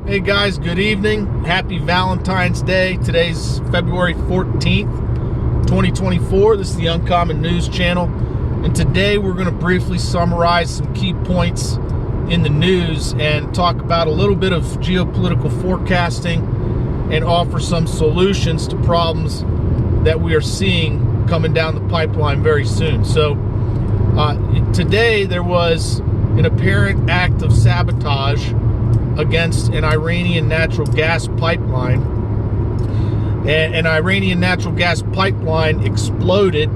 Hey guys, good evening. Happy Valentine's Day. Today's February 14th, 2024. This is the Uncommon News Channel. And today we're going to briefly summarize some key points in the news and talk about a little bit of geopolitical forecasting and offer some solutions to problems that we are seeing coming down the pipeline very soon. So today there was an apparent act of sabotage against an Iranian natural gas pipeline. An Iranian natural gas pipeline exploded,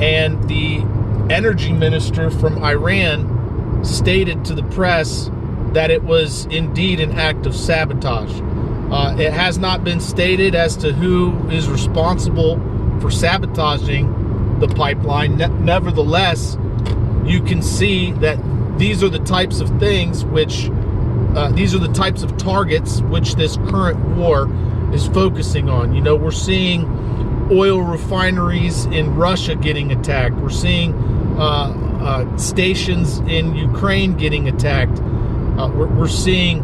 and the energy minister from Iran stated to the press that it was indeed an act of sabotage. It has not been stated as to who is responsible for sabotaging the pipeline. Nevertheless, you can see that these are the types of things which these are the types of targets which this current war is focusing on. You know, we're seeing oil refineries in Russia getting attacked. We're seeing stations in Ukraine getting attacked. We're seeing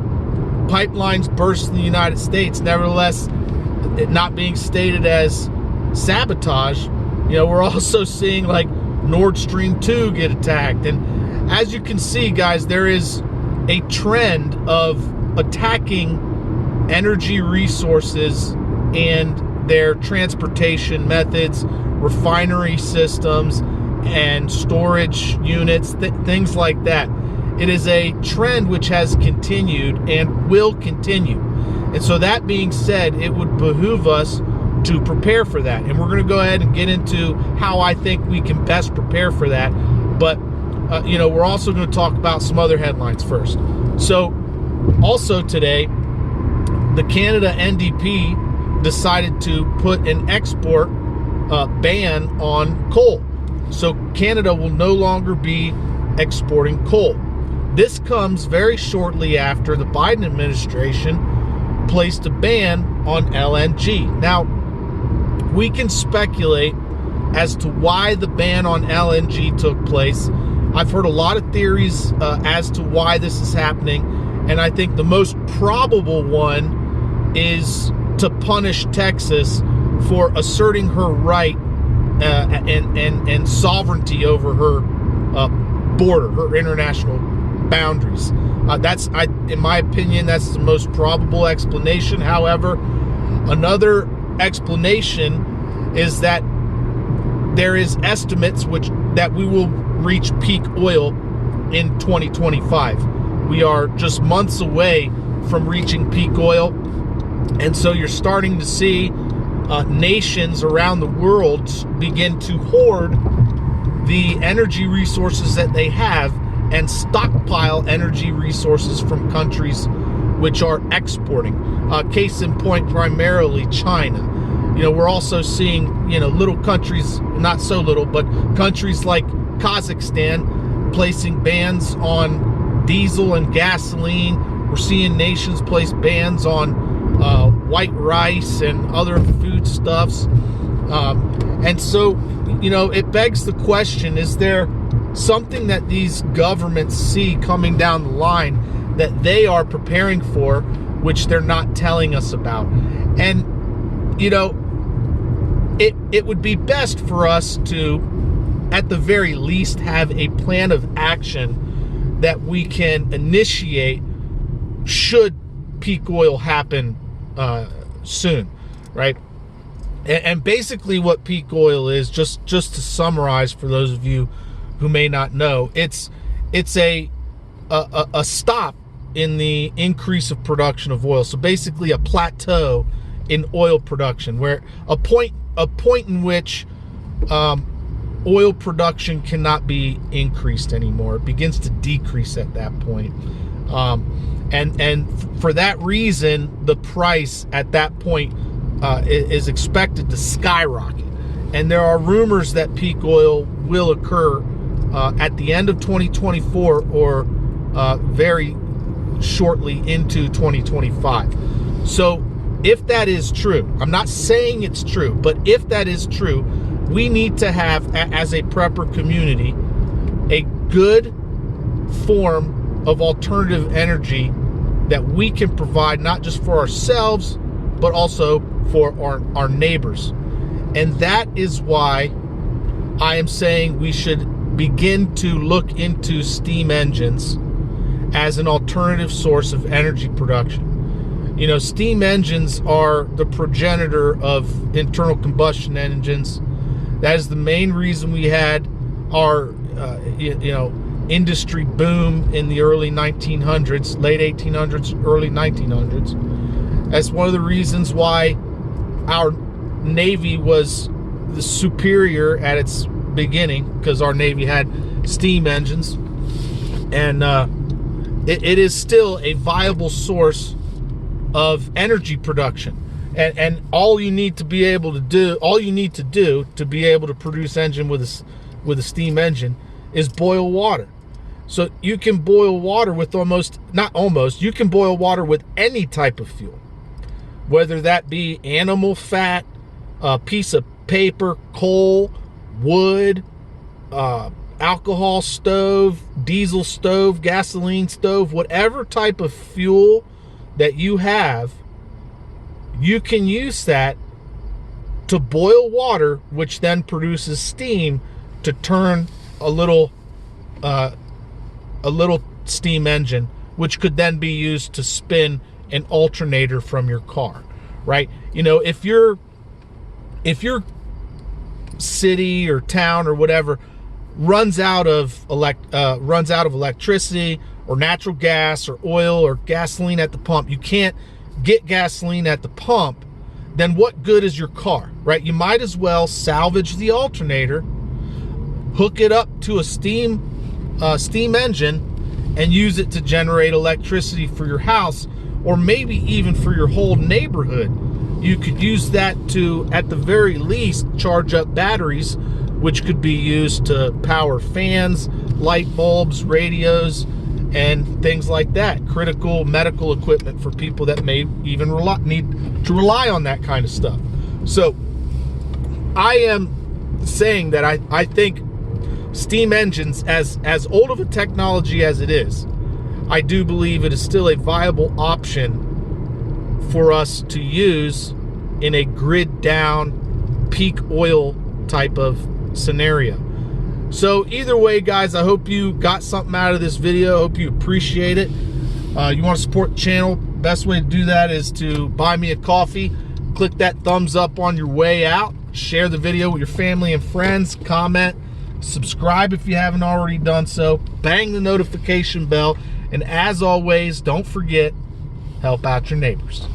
pipelines burst in the United States. Nevertheless, it not being stated as sabotage. You know, we're also seeing like Nord Stream 2 get attacked. And as you can see, guys, there is a trend of attacking energy resources and their transportation methods, refinery systems, and storage units, things like that. It is a trend which has continued and will continue. And so that being said, it would behoove us to prepare for that. And we're going to go ahead and get into how I think we can best prepare for that. But you know, we're also going to talk about some other headlines first. So, also today, the Canada NDP decided to put an export ban on coal. So, Canada will no longer be exporting coal. This comes very shortly after the Biden administration placed a ban on LNG. Now, we can speculate as to why the ban on LNG took place. I've heard a lot of theories as to why this is happening, and I think the most probable one is to punish Texas for asserting her right and sovereignty over her border, her international boundaries. In my opinion, that's the most probable explanation. However, another explanation is that there is estimates that we will reach peak oil in 2025. We are just months away from reaching peak oil, and so you're starting to see nations around the world begin to hoard the energy resources that they have and stockpile energy resources from countries which are exporting. Case in point, primarily China. You know, we're also seeing, you know, little countries, not so little, but countries like Kazakhstan placing bans on diesel and gasoline. We're seeing nations place bans on white rice and other foodstuffs. And so, you know, it begs the question, is there something that these governments see coming down the line that they are preparing for, which they're not telling us about? And, you know, it would be best for us to, at the very least, have a plan of action that we can initiate should peak oil happen soon, right? And basically what peak oil is, just to summarize for those of you who may not know, it's a stop in the increase of production of oil. So basically a plateau in oil production, where a point in which oil production cannot be increased anymore. It begins to decrease at that point. And for that reason, the price at that point is expected to skyrocket. And there are rumors that peak oil will occur at the end of 2024 or very shortly into 2025. So if that is true, I'm not saying it's true, but if that is true, we need to have, as a prepper community, a good form of alternative energy that we can provide not just for ourselves, but also for our neighbors. And that is why I am saying we should begin to look into steam engines as an alternative source of energy production. You know, steam engines are the progenitor of internal combustion engines. That is the main reason we had our, industry boom in the early 1900s, late 1800s, early 1900s. That's one of the reasons why our Navy was the superior at its beginning, because our Navy had steam engines. And it is still a viable source of energy production. And all you need to be able to do, to be able to produce engine with a steam engine is boil water. So you can boil water with you can boil water with any type of fuel, whether that be animal fat, a piece of paper, coal, wood, alcohol stove, diesel stove, gasoline stove, whatever type of fuel that you have, you can use that to boil water, which then produces steam to turn a little steam engine, which could then be used to spin an alternator from your car, right? You know, if your city or town or whatever runs out of electricity or natural gas or oil or gasoline at the pump, you can't get gasoline at the pump, then what good is your car, right? You might as well salvage the alternator, hook it up to a steam engine, and use it to generate electricity for your house, or maybe even for your whole neighborhood. You could use that to, at the very least, charge up batteries, which could be used to power fans, light bulbs, radios, and things like that. Critical medical equipment for people that may even need to rely on that kind of stuff. So I am saying that I think steam engines, as old of a technology as it is, I do believe it is still a viable option for us to use in a grid down peak oil type of scenario. So either way, guys, I hope you got something out of this video. I hope you appreciate it. You want to support the channel, best way to do that is to buy me a coffee. Click that thumbs up on your way out. Share the video with your family and friends. Comment. Subscribe if you haven't already done so. Bang the notification bell. And as always, don't forget, help out your neighbors.